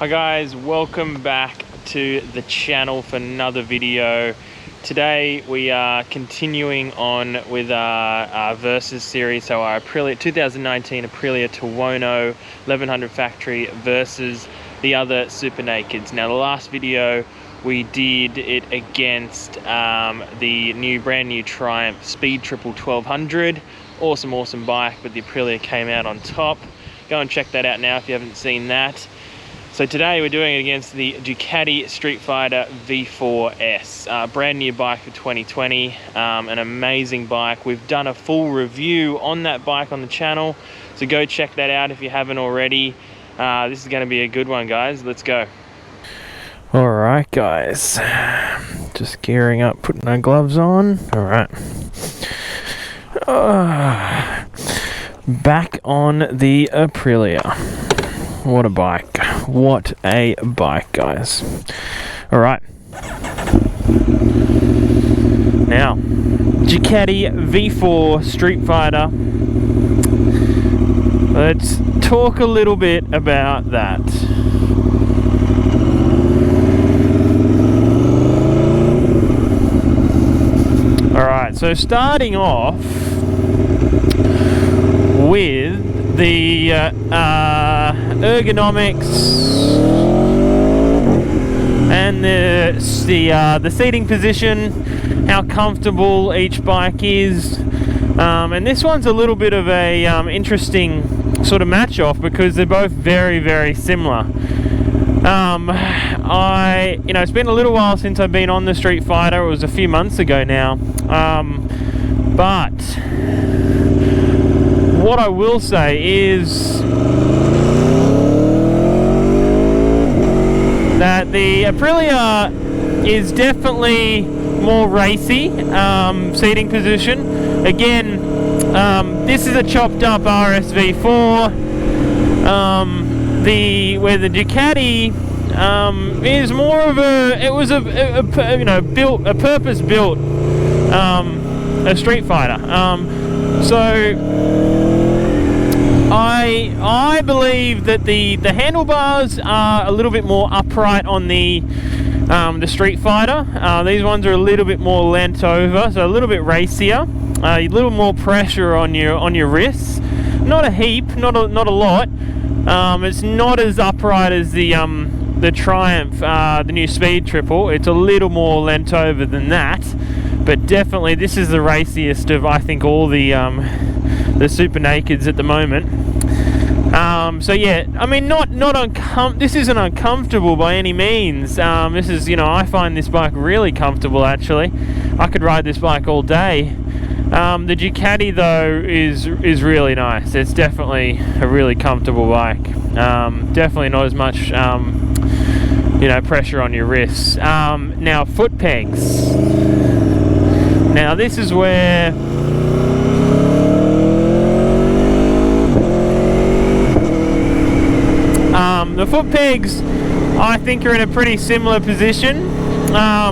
Hi guys, welcome back to the channel for another video. Today we are continuing on with our Versus series, so our Aprilia 2019 Aprilia Tuono 1100 factory versus the other Super Nakeds. Now the last video we did it against the brand new Triumph Speed Triple 1200. Awesome bike, but the Aprilia came out on top. Go and check that out now if you haven't seen that. So today we're doing it against the Ducati Streetfighter V4S, brand new bike for 2020, an amazing bike. We've done a full review on that bike on the channel, so go check that out if you haven't already. This is going to be a good one, guys. Let's go. All right, guys, just gearing up, putting our gloves on. All right. Back on the Aprilia. What a bike. What a bike, guys. All right. Now, Ducati V4 Streetfighter. Let's talk a little bit about that. All right, so starting off with the ergonomics and the seating position, how comfortable each bike is, and this one's a little bit of a interesting sort of match off because they're both very similar. It's been a little while since I've been on the Streetfighter. It was a few months ago now, but what I will say is that the Aprilia is definitely more racy seating position. Again, this is a chopped up RSV4, where the Ducati is more of a purpose built a Streetfighter. So I believe that the handlebars are a little bit more upright on the Streetfighter. These ones are a little bit more leant over, so a little bit racier. A little more pressure on your wrists. Not a heap, not a lot. It's not as upright as the Triumph, the new Speed Triple. It's a little more leant over than that. But definitely, this is the raciest of, I think, all the Super Nakeds at the moment. So yeah, I mean, this isn't uncomfortable by any means. This is, I find this bike really comfortable. Actually, I could ride this bike all day. The Ducati though is really nice. It's definitely a really comfortable bike. Definitely not as much pressure on your wrists. Now foot pegs. Now this is where the foot pegs, I think, are in a pretty similar position. I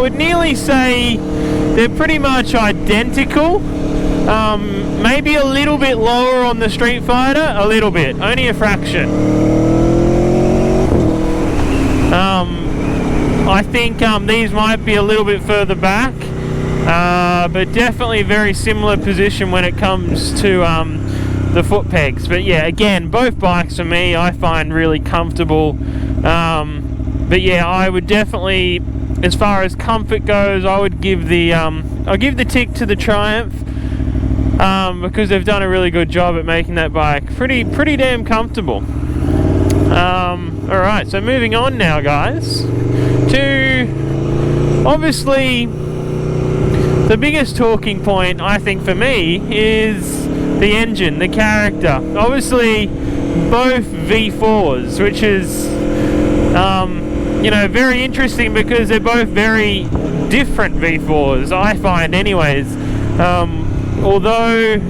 would nearly say they're pretty much identical. Maybe a little bit lower on the Streetfighter, a little bit, only a fraction. I think these might be a little bit further back, but definitely a very similar position when it comes to the foot pegs. But yeah, again, both bikes for me I find really comfortable. But yeah, I would definitely, as far as comfort goes, I would give I'll give the tick to the Triumph, because they've done a really good job at making that bike pretty damn comfortable. Alright, so moving on now, guys, to obviously the biggest talking point, I think, for me is the engine, the character. Obviously both V4s, which is very interesting because they're both very different V4s, I find anyways. Although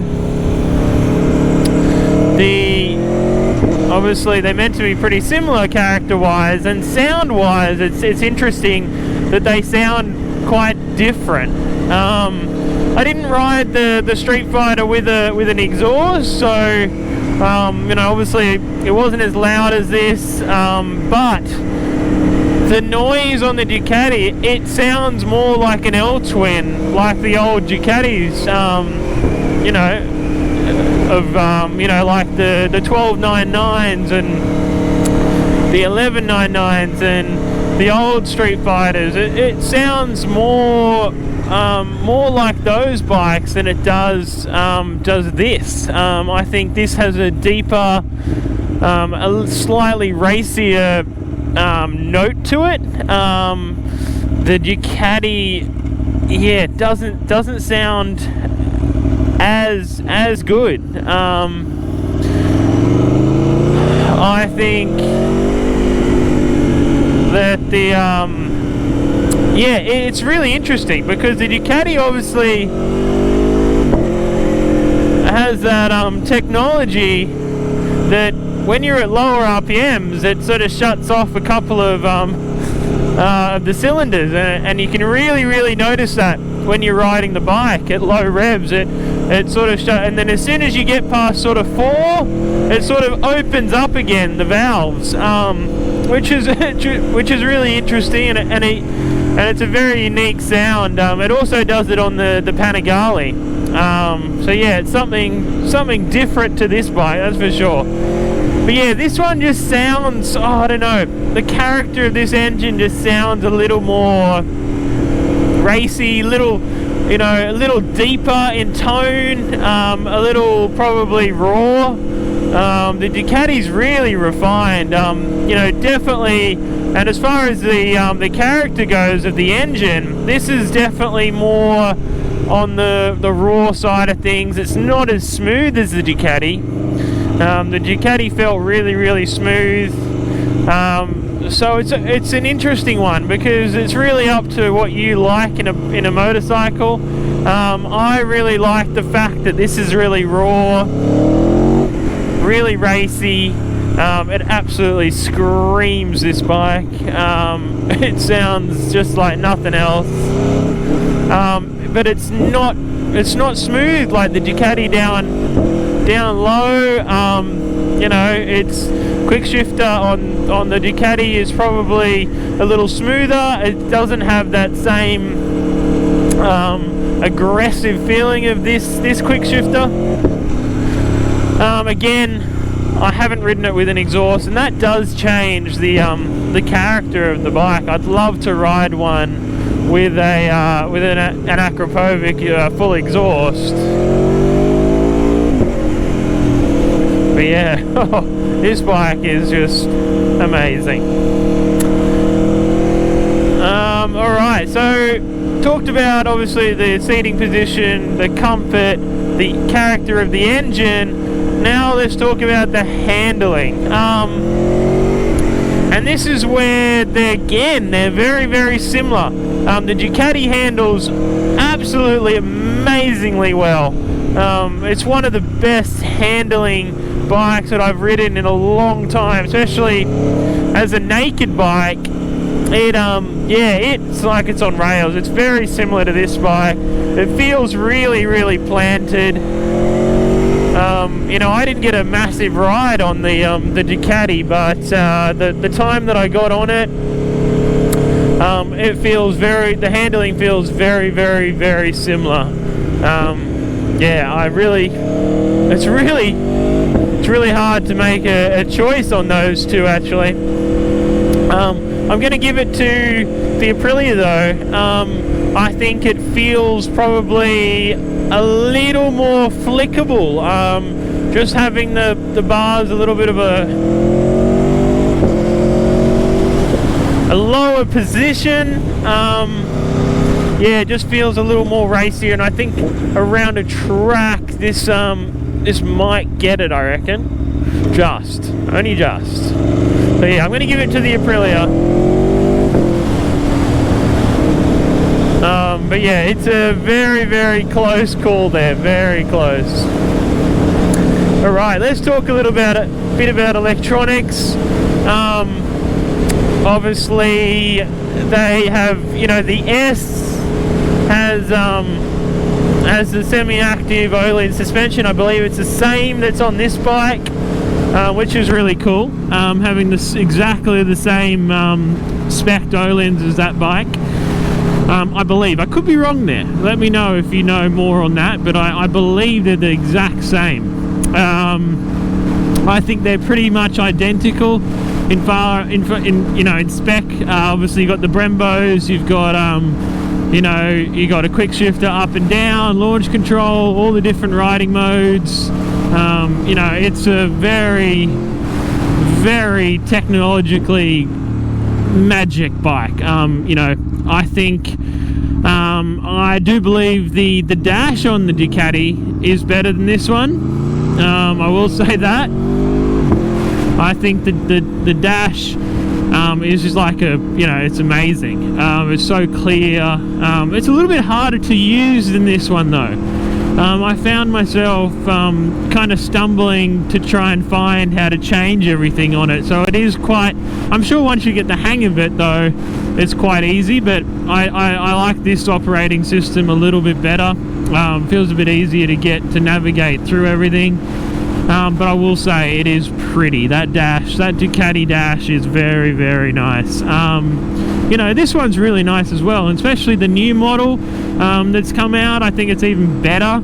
obviously they're meant to be pretty similar character wise and sound wise, it's interesting that they sound quite different. I didn't ride the Streetfighter with an exhaust, so You know, obviously it wasn't as loud as this, but the noise on the Ducati, it sounds more like an L-twin, like the old Ducatis, you know, of you know, like the 1299s and the 1199s and the old Streetfighters. It sounds more like those bikes than it does this. I think this has a deeper, a slightly racier note to it. The Ducati, yeah, doesn't sound as good. I think that the yeah, it's really interesting because the Ducati obviously has that technology that when you're at lower RPMs, it sort of shuts off a couple of the cylinders, and you can really notice that when you're riding the bike at low revs. It sort of and then as soon as you get past sort of 4, it sort of opens up again, the valves, which is really interesting, and it's a very unique sound. It also does it on the Panigale. So yeah, it's something different to this bike, that's for sure. But yeah, this one just sounds, I don't know, the character of this engine just sounds a little more racy, a little deeper in tone, a little probably raw. The Ducati's really refined, you know, definitely. And as far as the character goes of the engine, this is definitely more on the raw side of things. It's not as smooth as the Ducati. The Ducati felt really smooth. So it's an interesting one because it's really up to what you like in a motorcycle. I really like the fact that this is really raw, really racy. It absolutely screams, this bike. It sounds just like nothing else. But it's not smooth like the Ducati down low. You know, it's quick shifter on the Ducati is probably a little smoother. It doesn't have that same aggressive feeling of this quick shifter. Again, I haven't ridden it with an exhaust, and that does change the character of the bike. I'd love to ride one with an Akrapovic full exhaust. But yeah, this bike is just amazing. Alright, so talked about obviously the seating position, the comfort, the character of the engine. Now let's talk about the handling. And this is where they're very similar. The Ducati handles absolutely amazingly well. It's one of the best handling bikes that I've ridden in a long time, especially as a naked bike. It's like it's on rails. It's very similar to this bike. It feels really planted. You know, I didn't get a massive ride on the Ducati, but the time that I got on it, the handling feels very similar. Yeah, it's really hard to make a choice on those two, actually. I'm going to give it to the Aprilia though. I think it feels probably a little more flickable. Just having the bars a little bit of a lower position. Yeah, it just feels a little more racier, and I think around a track this might get it, I reckon. Only just. So yeah, I'm going to give it to the Aprilia. But yeah, it's a very close call there, very close. Alright, let's talk a bit about electronics. Obviously they have, you know, the S has has the semi-active OLED suspension. I believe it's the same that's on this bike, which is really cool, having this exactly the same spec OLEDs as that bike. I believe. I could be wrong there. Let me know if you know more on that, but I believe they're the exact same. I think they're pretty much identical in spec. Obviously you've got the Brembos, you've got you got a quick shifter up and down, launch control, all the different riding modes. It's a very, very technologically magic bike. I think I do believe the dash on the Ducati is better than this one. I will say that. I think the dash is just like it's amazing. It's so clear. It's a little bit harder to use than this one though. I found myself kind of stumbling to try and find how to change everything on it, so it is quite, I'm sure once you get the hang of it though, it's quite easy, but I like this operating system a little bit better. Feels a bit easier to navigate through everything. But I will say it is pretty. That Ducati dash is very, very nice. This one's really nice as well, and especially the new model that's come out. I think it's even better.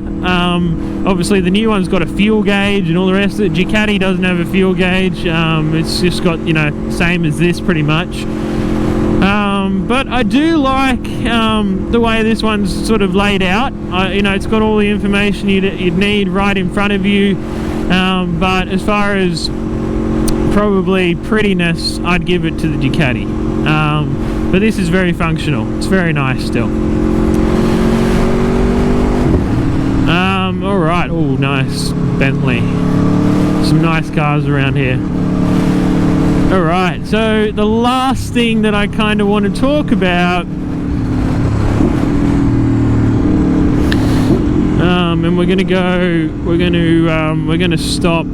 Obviously the new one's got a fuel gauge and all the rest of it. Ducati doesn't have a fuel gauge. It's just got, same as this pretty much. But I do like the way this one's sort of laid out. It's got all the information you'd need right in front of you. But as far as probably prettiness, I'd give it to the Ducati. But this is very functional. It's very nice still. Alright, oh nice Bentley. Some nice cars around here. Alright, so the last thing that I kind of want to talk about, and we're gonna stop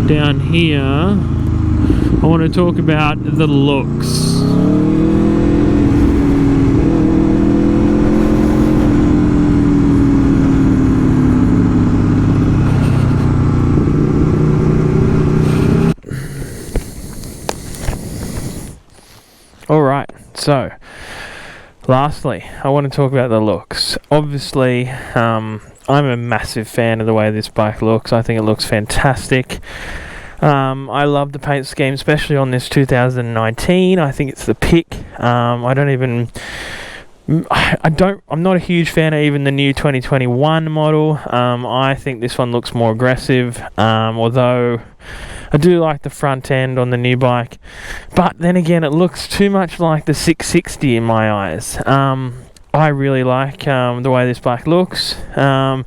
down here. I want to talk about the looks. Alright, so lastly, I want to talk about the looks. Obviously, I'm a massive fan of the way this bike looks. I think it looks fantastic. I love the paint scheme, especially on this 2019. I think it's the pick. I'm not a huge fan of even the new 2021 model. I think this one looks more aggressive, although I do like the front end on the new bike, but then again, it looks too much like the 660 in my eyes. I really like the way this bike looks. You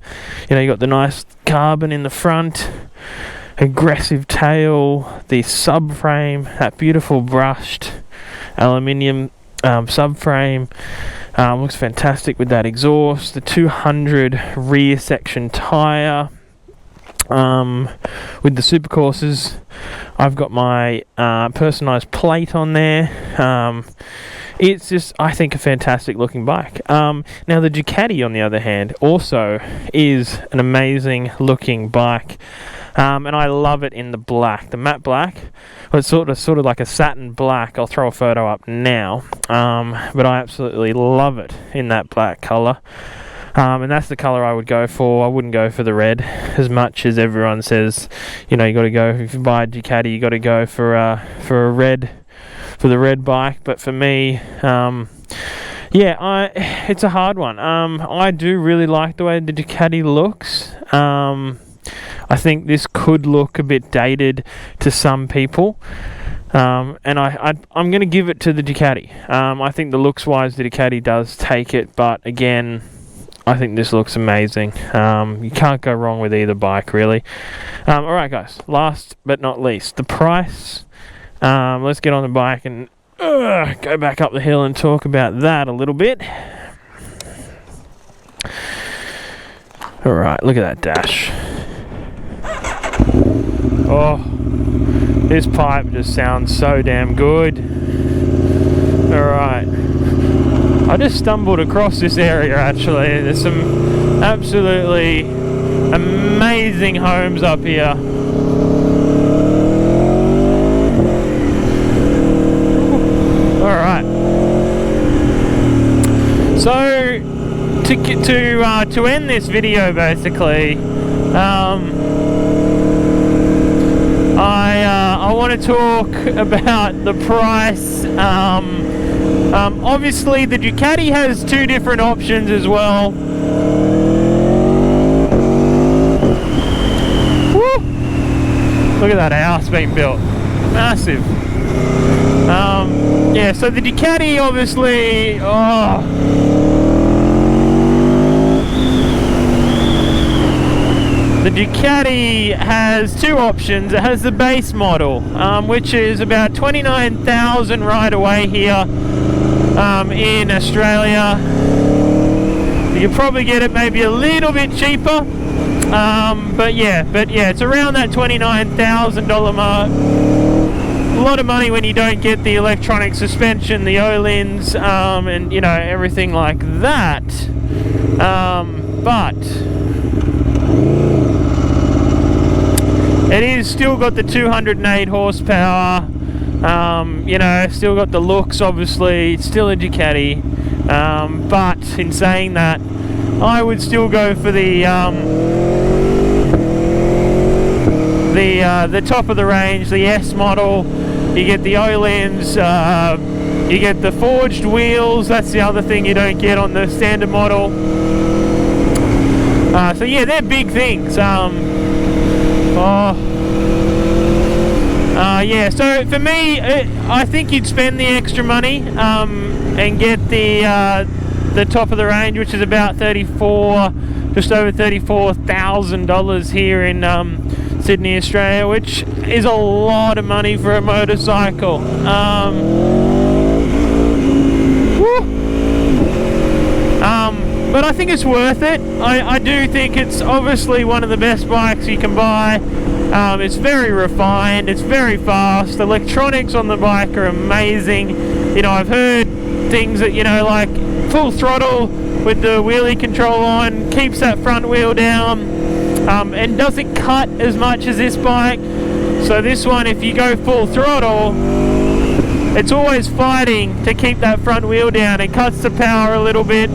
got the nice carbon in the front, aggressive tail, the subframe, that beautiful brushed aluminium subframe. Looks fantastic with that exhaust, the 200 rear section tyre. With the Supercourses, I've got my personalised plate on there. It's just, I think, a fantastic looking bike. Now the Ducati, on the other hand, also is an amazing looking bike, and I love it in the black, the matte black. Well, it's sort of like a satin black. I'll throw a photo up now, but I absolutely love it in that black colour. And that's the colour I would go for. I wouldn't go for the red, as much as everyone says, you got to go, if you buy a Ducati, you got to go for the red bike. But for me, it's a hard one. I do really like the way the Ducati looks. I think this could look a bit dated to some people. And I'm going to give it to the Ducati. I think the looks wise, the Ducati does take it, but again, I think this looks amazing. You can't go wrong with either bike, really. Alright guys, last but not least, the price. Let's get on the bike and go back up the hill and talk about that a little bit. Alright, look at that dash. Oh, this pipe just sounds so damn good. Alright. I just stumbled across this area actually. There's some Absolutely amazing homes up here. Alright. So to end this video, basically, I want to talk about the price. Obviously the Ducati has two different options as well. Woo! Look at that house being built. Massive. Yeah, so the Ducati obviously, the Ducati has two options. It has the base model, which is about $29,000 right away here in Australia. You can probably get it maybe a little bit cheaper, but yeah, it's around that $29,000 mark. A lot of money when you don't get the electronic suspension, the O-lins, and you know, everything like that. But it is still got the 208 horsepower. You know, still got the looks, obviously. It's still a Ducati. But in saying that, I would still go for the top of the range, the S model. You get the O-lens, you get the forged wheels. That's the other thing you don't get on the standard model. So yeah, they're big things. Yeah, so for me, I think you'd spend the extra money and get the top of the range, which is about just over $34,000 here in Sydney, Australia, which is a lot of money for a motorcycle. But I think it's worth it. I do think it's obviously one of the best bikes you can buy. It's very refined, it's very fast. The electronics on the bike are amazing. You know, I've heard things that, you know, like full throttle with the wheelie control on, keeps that front wheel down, and doesn't cut as much as this bike. So this one, if you go full throttle, it's always fighting to keep that front wheel down. It cuts the power a little bit.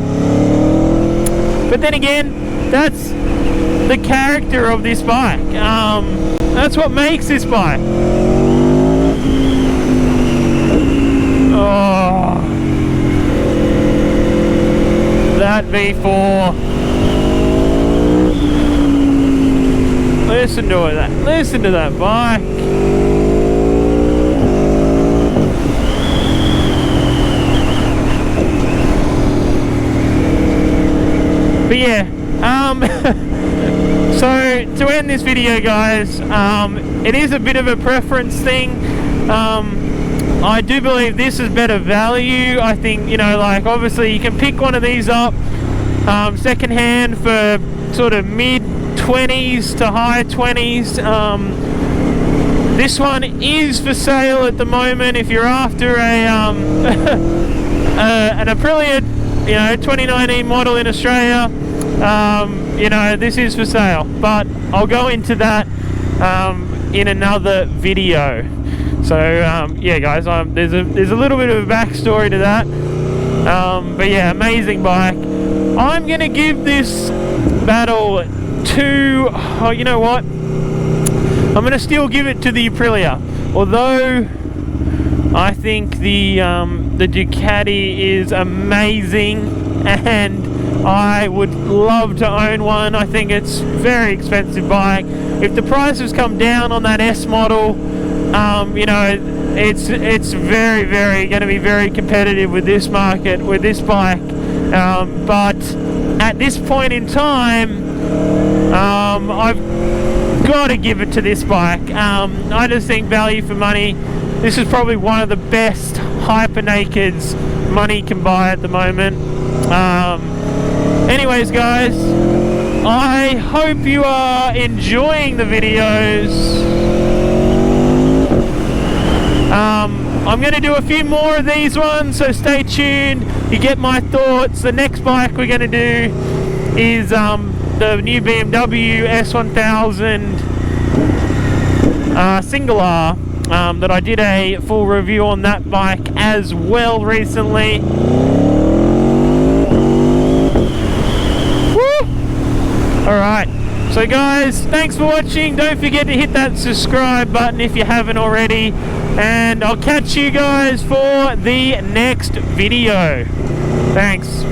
But then again, that's the character of this bike. That's what makes this bike. Oh, that V4. Listen to that. Listen to that bike. But yeah, so to end this video, guys, it is a bit of a preference thing. I do believe this is better value. I think, you know, like obviously you can pick one of these up second hand for sort of mid 20s to high 20s. This one is for sale at the moment. If you're after a an Aprilia, you know, 2019 model in Australia, you know, this is for sale, but I'll go into that in another video. So yeah, guys, there's a little bit of a backstory to that, but yeah, amazing bike. I'm gonna give this battle to, oh, you know what, I'm gonna still give it to the Aprilia, although I think the Ducati is amazing and I would love to own one. I think it's a very expensive bike. If the prices come down on that S model, you know, it's very, very going to be very competitive with this market, with this bike. But at this point in time, I've got to give it to this bike. I just think value for money. This is probably one of the best hyper nakeds money can buy at the moment. Anyways, guys, I hope you are enjoying the videos. I'm going to do a few more of these ones, so stay tuned. You get my thoughts. The next bike we're going to do is the new BMW S1000 Single R. That I did a full review on that bike as well recently. Alright, so guys, thanks for watching. Don't forget to hit that subscribe button if you haven't already, and I'll catch you guys for the next video. Thanks.